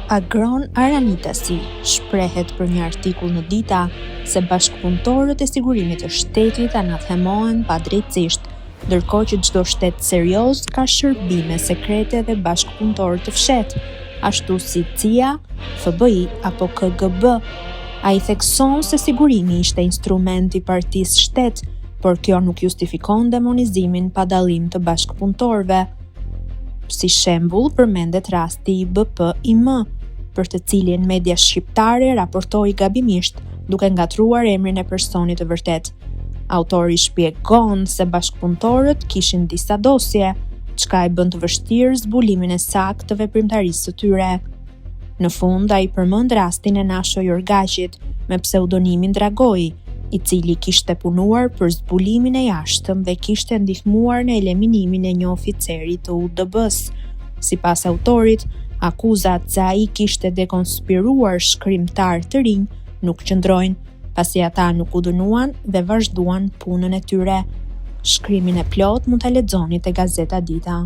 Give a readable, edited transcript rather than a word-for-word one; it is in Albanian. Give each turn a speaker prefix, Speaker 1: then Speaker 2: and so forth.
Speaker 1: Agron Aranitasi shprehet për një artikull në Dita se bashkëpunëtorët e sigurimit të shtetit anathemohen padrejtësisht, ndërkohë që çdo shtet serioz ka shërbime sekrete dhe bashkëpunëtorë të fshehtë, ashtu si CIA, FBI apo KGB. Ai thekson se sigurimi ishte instrument i partisë shtet, por kjo nuk justifikon demonizimin pa dallim të bashkëpunëtorëve. Si shembull përmendet rasti i BPIM, për të cilin media shqiptare raportoi gabimisht, duke ngatruar emrin e personit të vërtet. Autori shpjegon se bashkëpunëtorët kishin disa dosje, çka e bën të vështirë zbulimin e saktë të veprimtarisë së tyre. Në fund ai përmend rastin e Nasho Jorgaqit me pseudonimin Dragoi, i cili kishte punuar për zbulimin e jashtëm dhe kishte ndihmuar në eliminimin e një oficeri të UDB-s. Sipas autorit, akuzat se ai kishte dekonspiruar shkrimtar të rinj nuk qëndrojnë, pasi ata nuk u dënuan dhe vazhduan punën e tyre. Shkrimin e plot mund ta lexoni te Gazeta Dita.